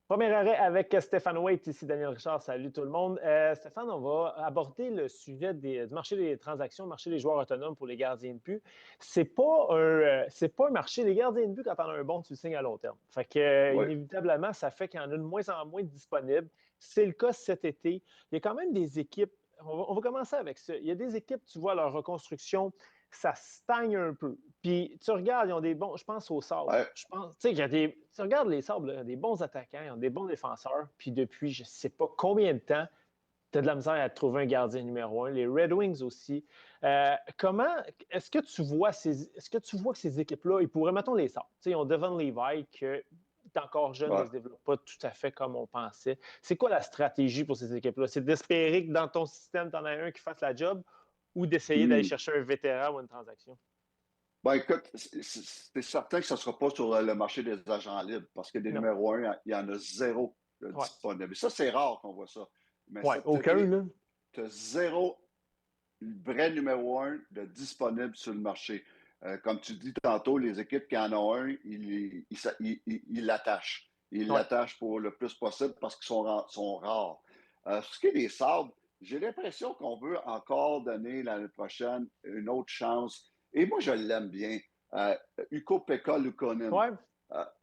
Premier arrêt avec Stéphane Waite, ici Daniel Richard. Salut tout le monde. Stéphane, on va aborder le sujet du marché des transactions, le marché des joueurs autonomes pour les gardiens de but. C'est pas un marché. Les gardiens de but, quand on a un bon, tu le signes à long terme. Fait que, Oui. inévitablement, ça fait qu'il y en a de moins en moins disponibles. C'est le cas cet été. Il y a quand même des équipes. On va commencer avec ça. Il y a des équipes, tu vois, leur reconstruction, ça stagne un peu. Puis tu regardes, ils ont des bons. Je pense aux Sabres. Ouais. Je pense, tu sais, tu regardes les Sabres, là, il y a des bons attaquants, ils ont des bons défenseurs. Puis depuis, je ne sais pas combien de temps, tu as de la misère à trouver un gardien numéro un. Les Red Wings aussi. Comment est-ce que tu vois que ces équipes-là, ils pourraient, mettons les Sabres, tu sais, ils ont Devon Levi qui est encore jeune, ne Ouais. se développe pas tout à fait comme on pensait. C'est quoi la stratégie pour ces équipes-là? C'est d'espérer que dans ton système, tu en as un qui fasse la job ou d'essayer d'aller Hmm. chercher un vétéran ou une transaction? Ben, écoute, c'est certain que ce ne sera pas sur le marché des agents libres parce que des Non. numéros un, il y en a zéro Ouais. disponible. Ça, c'est rare qu'on voit ça. Mais Ouais. cet Aucun, été, là. tu as zéro vrai numéro un de disponible sur le marché. Comme tu dis tantôt, les équipes qui en ont un, ils l'attachent. Ils Ouais. l'attachent pour le plus possible parce qu'ils sont rares. Ce qui est des sabres, j'ai l'impression qu'on veut encore donner l'année prochaine une autre chance. Et moi, je l'aime bien. Euh, Ukko-Pekka Luukkonen. Ouais.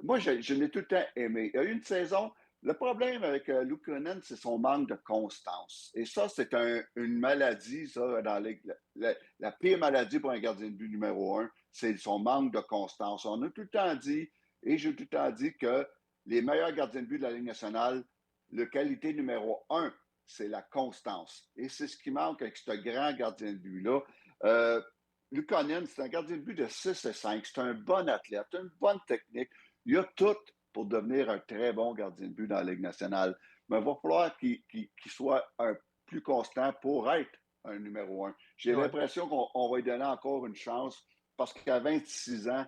Moi, je l'ai tout le temps aimé. Il y a eu une saison. Le problème avec Luukkonen, c'est son manque de constance. Et ça, c'est une maladie, ça, la pire maladie pour un gardien de but numéro un, c'est son manque de constance. On a tout le temps dit, et j'ai tout le temps dit que les meilleurs gardiens de but de la Ligue nationale, le qualité numéro un, c'est la constance. Et c'est ce qui manque avec ce grand gardien de but-là. Luukkonen, c'est un gardien de but de 6 et 5. C'est un bon athlète, une bonne technique. Il a tout pour devenir un très bon gardien de but dans la Ligue nationale. Mais il va falloir qu'il soit un plus constant pour être un numéro un. J'ai Ouais. l'impression qu'on va lui donner encore une chance parce qu'à 26 ans,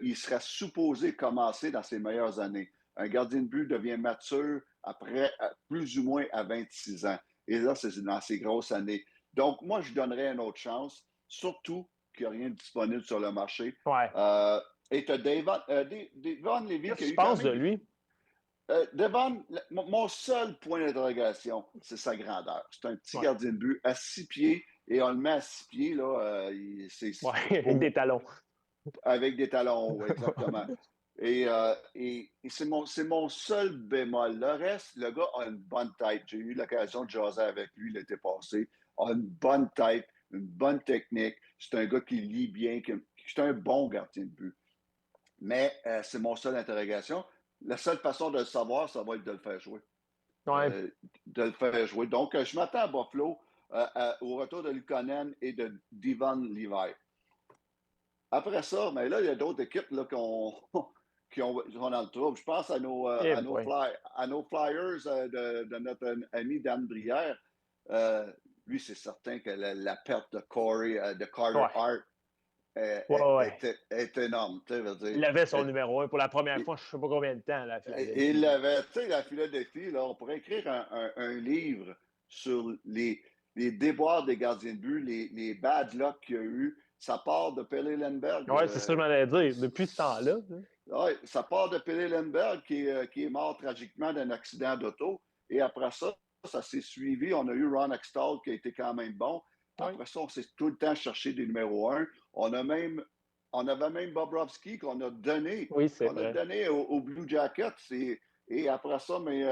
il serait supposé commencer dans ses meilleures années. Un gardien de but devient mature après plus ou moins à 26 ans. Et là, c'est dans ses grosses années. Donc, moi, je donnerais une autre chance, surtout qu'il n'y a rien de disponible sur le marché. Ouais. Euh, et tu as Devon Levy qui a Qu'est-ce que tu eu quand penses de même. lui? Devon, mon seul point d'interrogation, c'est sa grandeur. C'est un petit Ouais. gardien de but à 6 pieds et on le met à 6 pieds, là, Ouais. Avec des talons. avec des talons hauts, exactement. Et c'est mon seul bémol. Le reste, le gars a une bonne tête. J'ai eu l'occasion de jaser avec lui l'été passé. A une bonne tête, une bonne technique. C'est un gars qui lit bien, c'est un bon gardien de but. Mais c'est mon seul interrogation. La seule façon de le savoir, ça va être de le faire jouer. Ouais. Euh, de le faire jouer. Donc, je m'attends à Buffalo au retour de Lukonen et de Devon Levi. Après ça, mais là, il y a d'autres équipes là, qui sont dans le trouble. Je pense à nos, Eh boy. à nos Flyers de notre ami Dan Brière. Lui, c'est certain que la perte de Corey, de Carter Ouais. Hart Ouais, ouais. est énorme. Tu sais, veux Il dire, avait son numéro un pour la première fois, je ne sais pas combien de temps, là, à il Philadelphie. avait, tu sais, la Philadelphie, là, on pourrait écrire un livre sur les déboires des gardiens de but, les bad luck qu'il y a eu. Ça part de Pelle Lindbergh. Ouais, c'est ça que je m'en allais dire. Depuis ce temps-là, là. Ouais, ça part de Pelle Lindbergh qui est mort tragiquement d'un accident d'auto. Et après ça, ça s'est suivi. On a eu Ron Extall qui a été quand même bon. Ouais. Après ça, on s'est tout le temps cherché des numéros un. On avait même Bobrovski Oui, c'est qu'on a vrai. donné aux Blue Jackets. Et après ça, mais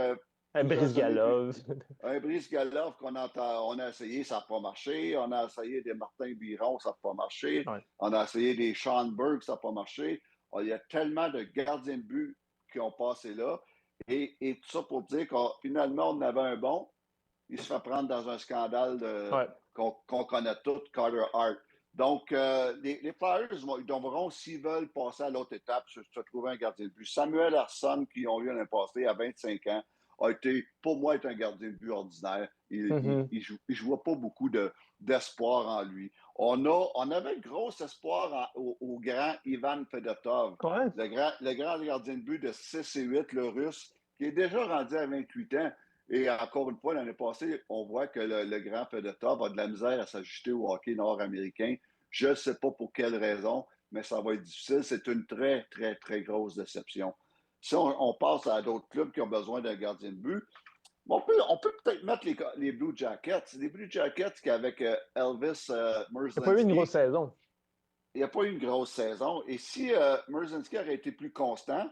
Brice plusieurs années plus, Galov. un Brice Galov on a essayé, ça n'a pas marché. On a essayé des Martin Biron, ça n'a pas marché. Ouais. On a essayé des Sean Burke, ça n'a pas marché. Il y a tellement de gardiens de but qui ont passé là. Et tout ça pour dire que finalement, on avait un bon. Il se fait prendre dans un scandale Ouais. qu'on connaît tous, Carter Hart. Donc, les Flyers ils devront, s'ils veulent passer à l'autre étape, se trouver un gardien de but. Samuel Larson, qui ont eu l'année passée à 25 ans, a été, pour moi, est un gardien de but ordinaire. Mhm. Je vois pas beaucoup d'espoir en lui. On avait un gros espoir au grand Ivan Fedotov, Ouais. le grand gardien de but de 6 et 8, le russe, qui est déjà rendu à 28 ans. Et encore une fois, l'année passée, on voit que le grand Fedotov a de la misère à s'ajuster au hockey nord-américain. Je ne sais pas pour quelle raison, mais ça va être difficile. C'est une très, très, très grosse déception. si on passe à d'autres clubs qui ont besoin d'un gardien de but, on peut peut-être mettre les Blue Jackets. Les Blue Jackets qu'avec Elvis Il n'a pas eu une grosse Merzlinski, saison. il n'y a pas eu une grosse saison. Et si Merzlinski aurait été plus constant,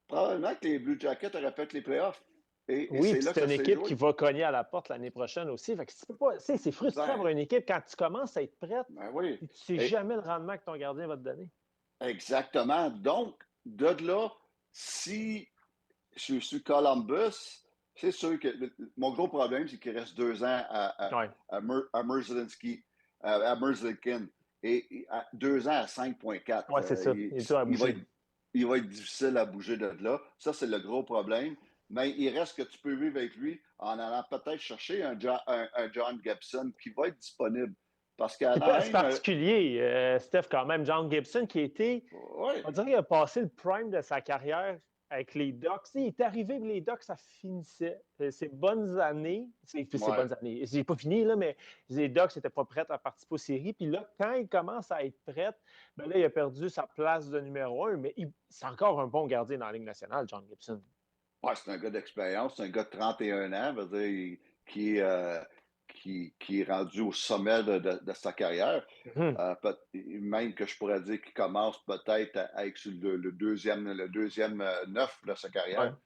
probablement que les Blue Jackets auraient fait les playoffs. Et Oui, c'est puis là que c'est ça une s'est équipe joué. qui va cogner à la porte l'année prochaine aussi. Fait que tu peux pas, c'est frustrant pour Ben, une équipe quand tu commences à être prête ben oui. et tu sais Et jamais le rendement que ton gardien va te donner. exactement. Donc, de là, si je suis Columbus, c'est sûr que mon gros problème, c'est qu'il reste 2 ans Ouais, à Merzlinski, à Merzlikin, et à 2 ans à 5,4. ouais, c'est ça. Il est dur à bouger. Il va être difficile à bouger de là. Ça, c'est le gros problème. Mais il reste que tu peux vivre avec lui en allant peut-être chercher un John Gibson qui va être disponible. Parce C'est qu'Anaheim, particulier, Steph, quand même. John Gibson, qui était, ouais, on dirait qu'il a passé le prime de sa carrière avec les Ducks. Il est arrivé, les Ducks, ça finissait. Ses bonnes années, ses ouais. bonnes années, c'est pas fini, là, mais les Ducks n'étaient pas prêts à participer aux séries. Puis là, quand il commence à être prêt, ben là, il a perdu sa place de numéro 1, mais c'est encore un bon gardien dans la Ligue nationale, John Gibson. Ouais, c'est un gars d'expérience, c'est un gars de 31 ans, veut dire, qui est rendu au sommet de sa carrière. Mhm. Même que je pourrais dire qu'il commence peut-être à être sur le deuxième neuf de sa Ouais. carrière.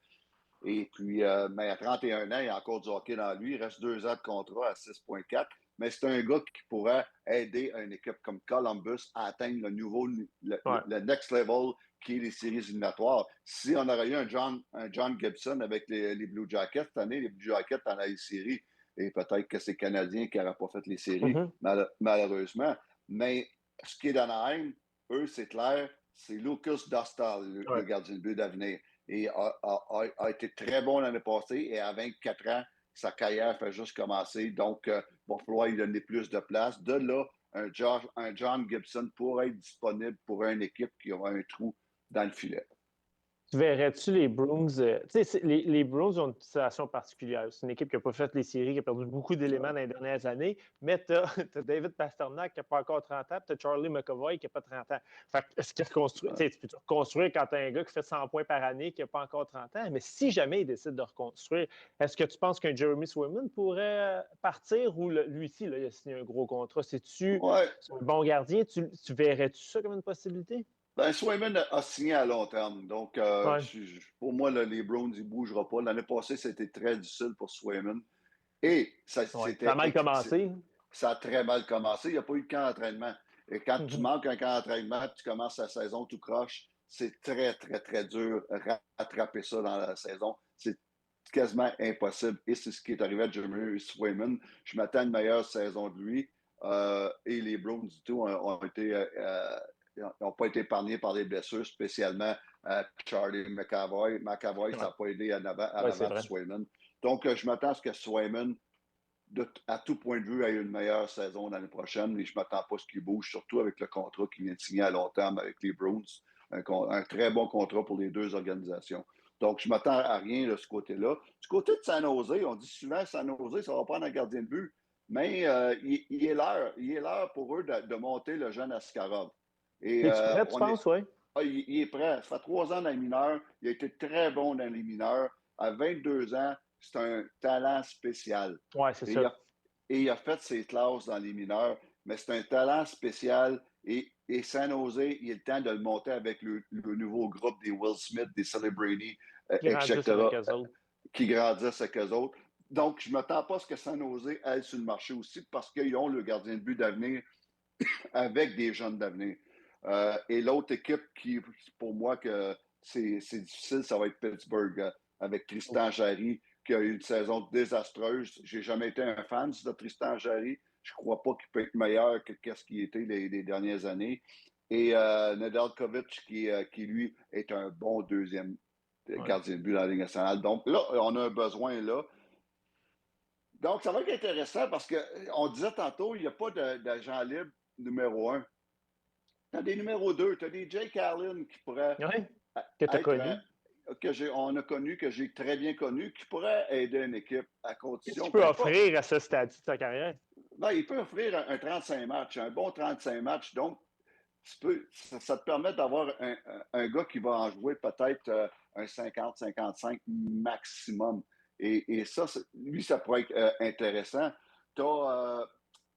Et puis, mais à 31 ans, il y a encore du hockey dans lui. Il reste 2 ans de contrat à 6,4. Mais c'est un gars qui pourrait aider une équipe comme Columbus à atteindre Ouais. le next level qui est les séries éliminatoires. Si on aurait eu un John Gibson avec les Blue Jackets cette année, les Blue Jackets en a eu série. Et peut-être que c'est Canadien qui n'aura pas fait les séries, Mhm. malheureusement. Mais ce qui est d'Anaheim, eux, c'est clair, c'est Lucas Dostal, le Ouais. gardien de but d'avenir et a été très bon l'année passée. Et à 24 ans, sa carrière fait juste commencer. Donc, il va falloir lui donner plus de place. De là, un John Gibson pourrait être disponible pour une équipe qui aura un trou dans le filet. Tu verrais-tu les Bruins? Tu sais, les Bruins ont une situation particulière. C'est une équipe qui n'a pas fait les séries, qui a perdu beaucoup d'éléments dans les dernières années. Mais tu as, David Pastrnak qui n'a pas encore 30 ans, tu as Charlie McAvoy qui n'a pas 30 ans. Fait que, est-ce qu'il reconstruit? Tu peux reconstruire quand tu as un gars qui fait 100 points par année, qui n'a pas encore 30 ans. Mais si jamais il décide de reconstruire, est-ce que tu penses qu'un Jeremy Swayman pourrait partir ou lui aussi, là, il a signé un gros contrat? C'est-tu Ouais. un bon gardien? Tu verrais-tu ça comme une possibilité? Ben, Swayman a signé à long terme. Donc, Ouais. pour moi, là, les Browns, ils ne bougeront pas. L'année passée, c'était très difficile pour Swayman. Et Ouais. Ça a mal commencé. ça a très mal commencé. Il n'y a pas eu de camp d'entraînement. Et quand tu Mhm. manques un camp d'entraînement et tu commences la saison tout croche, c'est très, très, très dur de rattraper ça dans la saison. C'est quasiment impossible. Et c'est ce qui est arrivé à Jeremy Swayman. Je m'attends à une meilleure saison de lui. Et les Browns, du tout, n'ont pas été épargnés par des blessures, spécialement Charlie McAvoy. McAvoy, ça Ouais. n'a pas aidé en Ouais, c'est avant de vrai. Swayman. Donc, je m'attends à ce que Swayman, à tout point de vue, ait une meilleure saison l'année prochaine. Et je ne m'attends pas à ce qu'il bouge, surtout avec le contrat qu'il vient de signer à long terme avec les Bruins. Un très bon contrat pour les deux organisations. Donc, je ne m'attends à rien de ce côté-là. Du côté de San Jose, on dit souvent San Jose, ça va prendre un gardien de but. Mais il est l'heure pour eux de monter le jeune Askarov. Et Es-tu prêt, tu penses, oui? il est prêt. Ça fait 3 ans dans les mineurs. Il a été très bon dans les mineurs. À 22 ans, c'est un talent spécial. Oui, c'est Et ça. il a fait ses classes dans les mineurs, mais c'est un talent spécial. Et San Jose, il est le temps de le monter avec le nouveau groupe des Will Smith, des Celebrity, Qui grandissent avec etc., eux autres. qui grandissent avec eux autres. Donc, je ne m'attends pas à ce que San Jose aille sur le marché aussi parce qu'ils ont le gardien de but d'avenir avec des jeunes d'avenir. Et l'autre équipe qui, pour moi, que c'est difficile, ça va être Pittsburgh avec Tristan Jarry qui a eu une saison désastreuse. J'ai jamais été un fan de Tristan Jarry. Je ne crois pas qu'il peut être meilleur que ce qu'il était les dernières années. Et Nedeljkovic qui, lui, est un bon deuxième Ouais. gardien de but dans la Ligue nationale. Donc là, on a un besoin là. Donc, ça va être intéressant parce qu'on disait tantôt, il n'y a pas d'agent libre numéro un. Tu as des numéros 2, tu as des Jake Allen qui pourraient Oui, que tu as être connu. on a connu, que j'ai très bien connu, qui pourrait aider une équipe à Qu'est-ce qu'il condition, peut ben pas. offrir à ce stade de sa carrière? Ben, il peut offrir un 35 matchs, un bon 35 matchs. Donc, ça te permet d'avoir un gars qui va en jouer peut-être un 50-55 maximum. Et ça, lui, ça pourrait être intéressant.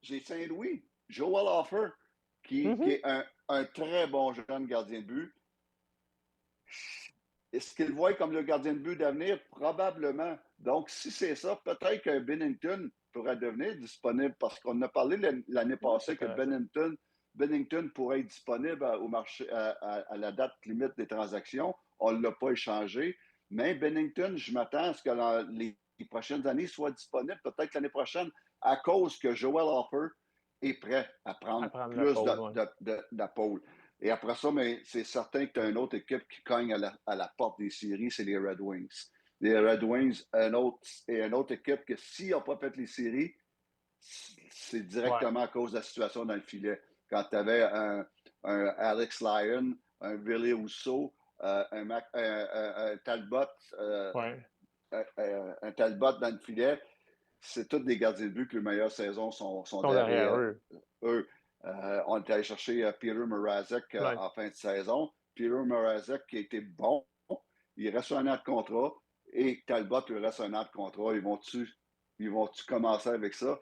J'ai Saint-Louis, Joel Offer, qui est un très bon jeune gardien de but. Est-ce qu'il voit comme le gardien de but d'avenir? Probablement. Donc, si c'est ça, peut-être que Binnington pourrait devenir disponible parce qu'on a parlé l'année passée que Binnington pourrait être disponible au marché à la date limite des transactions. On ne l'a pas échangé. Mais Binnington, je m'attends à ce que dans les prochaines années soit disponible, peut-être l'année prochaine, à cause que Joel Offer est prêt à prendre plus de pôle. Et après ça, mais c'est certain que tu as une autre équipe qui cogne à la porte des séries, c'est les Red Wings. Les Red Wings, une autre équipe que s'ils n'ont pas fait les séries, c'est directement à cause de la situation dans le filet. Quand tu avais un Alex Lyon, un Ville Rousseau, un Talbot, un Talbot dans le filet, c'est tous des gardiens de but que les meilleures saisons sont derrière eux. On est allé chercher Peter Mrazek en fin de saison. Peter Mrazek qui a été bon, il reste un an de contrat et Talbot lui reste un an de contrat. Ils vont-tu commencer avec ça?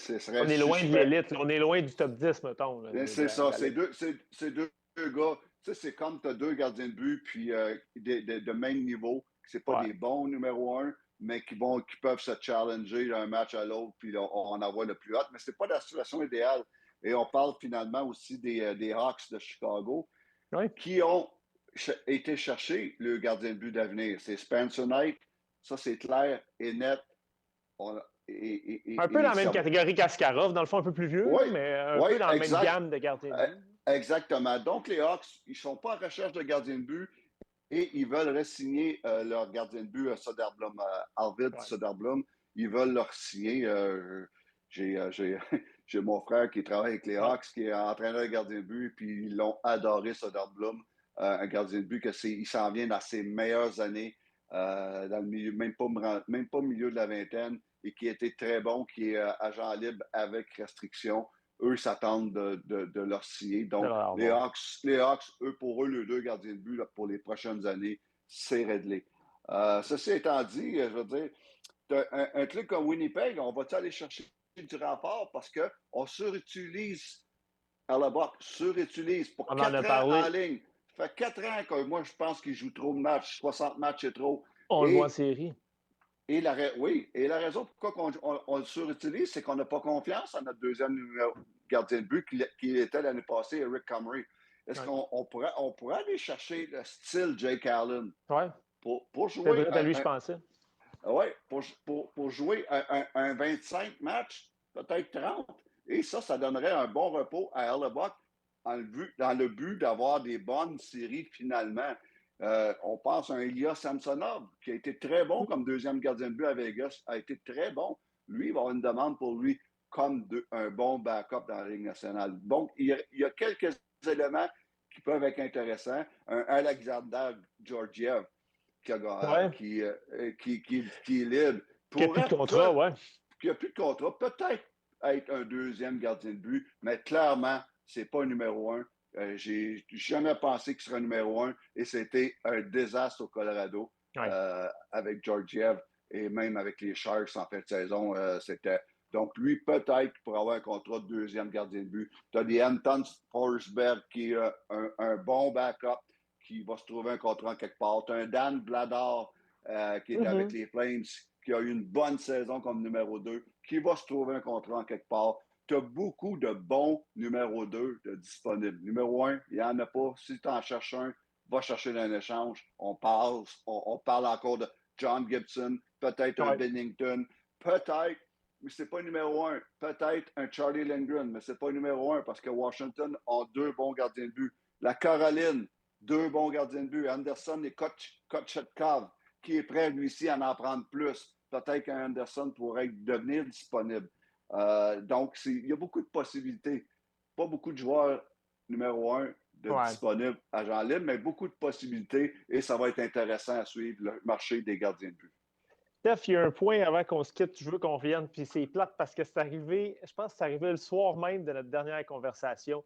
On est loin de l'élite, on est loin du top 10, mettons. C'est ça, c'est deux gars. Tu sais, c'est comme tu as deux gardiens de but puis de même niveau. C'est pas des bons numéro 1, mais qui peuvent se challenger d'un match à l'autre puis on en voit le plus haut. Mais c'est pas la situation idéale. Et on parle finalement aussi des Hawks de Chicago qui ont été chercher le gardien de but d'avenir. C'est Spencer Knight. Ça, c'est clair et net. Un peu dans la même catégorie qu'Askarov, dans le fond un peu plus vieux, mais un peu dans la même gamme de gardiens de but. Exactement. Donc, les Hawks, ils ne sont pas en recherche de gardien de but et ils veulent re-signer leur gardien de but, Soderblom, Arvid Soderblom. Ils veulent leur signer. J'ai mon frère qui travaille avec les Hawks, qui est entraîneur de gardien de but, puis ils l'ont adoré, Soderblom, un gardien de but, il s'en vient dans ses meilleures années, dans le milieu, même pas milieu de la vingtaine, et qui était très bon, qui est agent libre avec restriction. Eux s'attendent de leur signer. Donc, les Hawks, pour eux, les deux gardiens de but là, pour les prochaines années, c'est réglé. Ceci étant dit, je veux dire, un truc comme Winnipeg, on va-tu aller chercher du rapport parce qu'on surutilise Hellebuck, pour 4 ans en ligne. Ça fait 4 ans que moi, je pense qu'il joue trop de matchs. 60 matchs, c'est trop. On le voit en série. Et la raison pourquoi on le surutilise, c'est qu'on n'a pas confiance en notre deuxième gardien de but qui était l'année passée, Eric Comrie. Est-ce qu'on pourrait aller chercher le style Jake Allen pour jouer? C'est vrai, lui, je pensais. Oui, pour jouer un 25 matchs, peut-être 30. Et ça donnerait un bon repos à Hellebuck dans le but d'avoir des bonnes séries finalement. On pense à un Ilya Samsonov, qui a été très bon comme deuxième gardien de but à Vegas, a été très bon. Lui, il va avoir une demande pour lui comme un bon backup dans la Ligue nationale. Donc, il y a quelques éléments qui peuvent être intéressants. Un Alexander Georgiev, qui est libre. Qui n'a plus de contrat, Qui n'a plus de contrat. Peut-être être un deuxième gardien de but, mais clairement, c'est pas un numéro 1. J'ai jamais pensé qu'il serait un numéro 1 et c'était un désastre au Colorado avec Georgiev et même avec les Sharks en fin de saison. Donc, lui, peut-être pour avoir un contrat de deuxième gardien de but. Tu as des Anton Forsberg qui est un bon backup qui va se trouver un contrat quelque part. Tu as un Dan Vladar qui est avec les Flames, qui a eu une bonne saison comme numéro 2, qui va se trouver un contrat quelque part. Tu as beaucoup de bons numéro 2 disponibles. Numéro 1, il n'y en a pas. Si tu en cherches un, va chercher un échange. On parle encore de John Gibson, peut-être un Binnington, peut-être, mais ce n'est pas numéro 1. Peut-être un Charlie Lindgren, mais ce n'est pas numéro 1 parce que Washington a 2 bons gardiens de but. La Caroline, 2 bons gardiens de but. Anderson et Kochetkov, qui est prêt, lui aussi, à en prendre plus. Peut-être qu'Anderson pourrait devenir disponible. Donc, il y a beaucoup de possibilités. Pas beaucoup de joueurs numéro 1 disponibles à Jean Libre, mais beaucoup de possibilités et ça va être intéressant à suivre le marché des gardiens de but. Steph, il y a un point avant qu'on se quitte, je veux qu'on revienne, puis c'est plate parce que c'est arrivé, je pense que c'est arrivé le soir même de notre dernière conversation.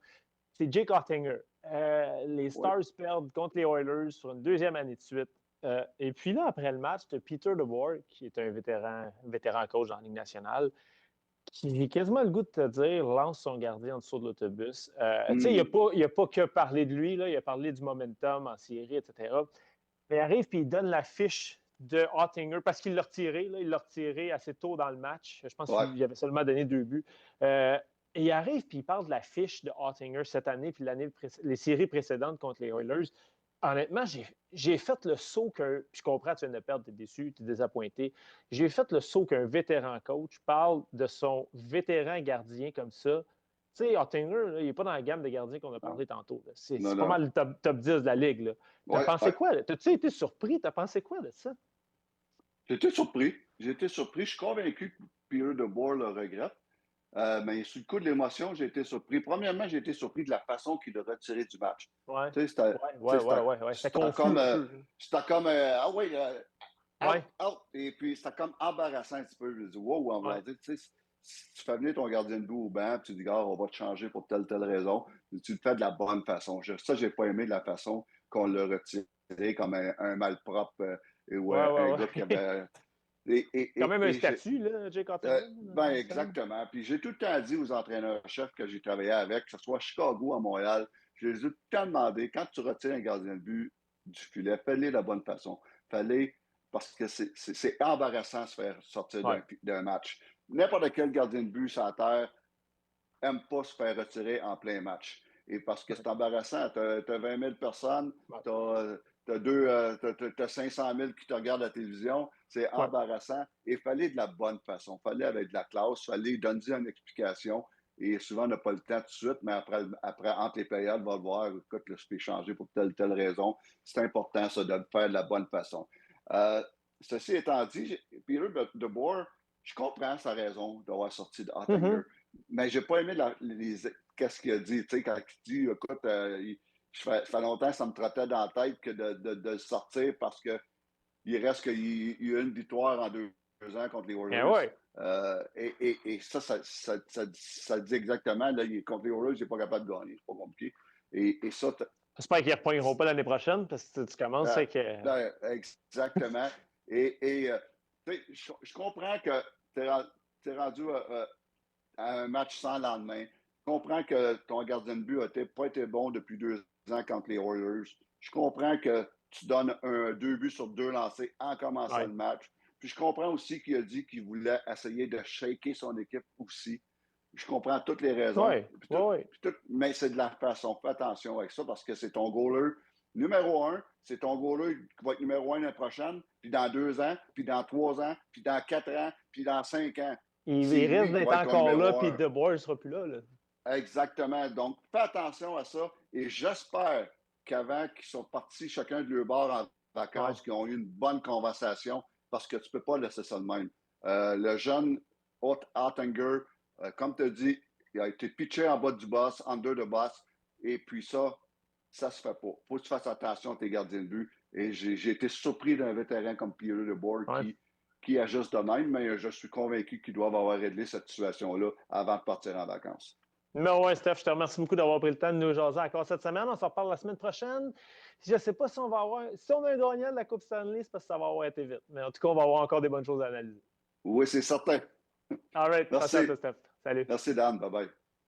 C'est Jake Oettinger. Les Stars perdent contre les Oilers sur une deuxième année de suite. Et puis là, après le match, tu as Peter DeBoer, qui est un vétéran coach dans la Ligue nationale, qui j'ai quasiment le goût de te dire lance son gardien en dessous de l'autobus. Tu sais, il n'a pas que parlé de lui, là, il a parlé du momentum en série, etc. Mais il arrive et il donne la fiche de Ottinger parce qu'il l'a retiré. Là, il l'a retiré assez tôt dans le match. Je pense Ouais. qu'il avait seulement donné 2 buts. Et il arrive et il parle de la fiche de Ottinger cette année puis les séries précédentes contre les Oilers. Honnêtement, j'ai fait le saut qu'un. Je comprends, tu viens de perdre, tu es déçu, tu es désappointé. J'ai fait le saut qu'un vétéran coach parle de son vétéran gardien comme ça. Tu sais, Ottinger, il n'est pas dans la gamme de gardiens qu'on a parlé tantôt. C'est Non, pas non. mal le top 10 de la Ligue. T'as Ouais, pensé ouais. quoi? T'as-tu été surpris? T'as pensé quoi de ça? J'étais surpris. J'étais surpris. Je suis convaincu que Peter DeBoer le regrette. Mais sur le coup de l'émotion, j'ai été surpris. Premièrement, j'ai été surpris de la façon qu'il a retiré du match. Ouais. Tu sais, Ouais. C'était confus un peu. c'était comme ah oui, out, Ouais. out. Et puis c'était comme embarrassant un petit peu. Je me dis, wow, on va Ouais. dire, tu sais, si tu fais venir ton gardien de but au banc, puis tu dis, gars, on va te changer pour telle raison, tu le fais de la bonne façon. Ça, j'ai pas aimé de la façon qu'on l'a retiré comme un malpropre ou un gars qui Ouais. avait. Quand même un Et statut, là, Jake Ottinger, ben dans le stand. exactement. Puis j'ai tout le temps dit aux entraîneurs-chefs que j'ai travaillé avec, que ce soit à Chicago, à Montréal, je les ai tout le temps demandé, quand tu retires un gardien de but du filet, fais-le de la bonne façon. Fais-le parce que c'est embarrassant de se faire sortir Ouais. d'un match. N'importe quel gardien de but sur la terre n'aime pas se faire retirer en plein match. Et parce que c'est embarrassant, tu as 20 000 personnes, Ouais. tu as 500 000 qui te regardent à la télévision, c'est Ouais. embarrassant. Et il fallait de la bonne façon, il fallait avec de la classe, il fallait donner une explication. Et souvent, on n'a pas le temps tout de suite, mais après entre les périodes, on va voir, écoute, là, je peux changer pour telle raison. C'est important, ça, de le faire de la bonne façon. Euh, Ceci étant dit, Peter DeBoer, je comprends sa raison d'avoir sorti de Ottinger. Mm-hmm. Mais j'ai pas aimé qu'est-ce qu'il a dit. Tu sais, quand il dit, écoute, ça fait longtemps que ça me trottait dans la tête que de le sortir parce qu'il reste qu'il y a une victoire en 2 ans contre les Eh Warriors. ouais. Et ça dit exactement, là, contre les Warriors, il n'est pas capable de gagner. C'est pas compliqué. Et ça, J'espère qu'ils ne repogneront pas l'année prochaine parce que tu commences avec. exactement. Tu sais, je comprends que tu es rendu à un match sans lendemain. Je comprends que ton gardien de but n'a pas été bon depuis 2 ans contre les Warriors. Je comprends que tu donnes 2 buts sur 2 lancés en commençant Ouais. le match. Puis je comprends aussi qu'il a dit qu'il voulait essayer de shaker son équipe aussi. Je comprends toutes les raisons. Ouais. Ouais. Mais c'est de la façon. Fais attention avec ça parce que c'est ton goaler numéro 1. C'est ton goaler qui va être numéro 1 l'année prochaine, puis dans 2 ans, puis dans 3 ans, puis dans 4 ans, puis dans 5 ans. Il C'est risque lui qui d'être va être ton encore là, numéro puis 1. DeBoer ne sera plus là. Exactement. Donc, fais attention à ça. Et j'espère qu'avant qu'ils sont partis chacun de leur bord en Ouais. vacances, qu'ils ont eu une bonne conversation parce que tu ne peux pas laisser ça de même. Le jeune Ottinger, comme tu as dit, il a été pitché en bas du boss, under the boss. Et puis ça se fait pas. Faut que tu fasses attention à tes gardiens de but. Et j'ai été surpris d'un vétéran comme Pierre DeBoer Ouais. qui ajuste de même, mais je suis convaincu qu'ils doivent avoir réglé cette situation-là avant de partir en vacances. Mais ouais, Steph, je te remercie beaucoup d'avoir pris le temps de nous jaser encore cette semaine. On s'en reparle la semaine prochaine. Je ne sais pas si on va avoir. Si on a un gagnant de la Coupe Stanley, c'est parce que ça va avoir été vite. Mais en tout cas, on va avoir encore des bonnes choses à analyser. Oui, c'est certain. All right. Attention à Merci. toi, Steph. Salut. Merci, Dan. Bye-bye.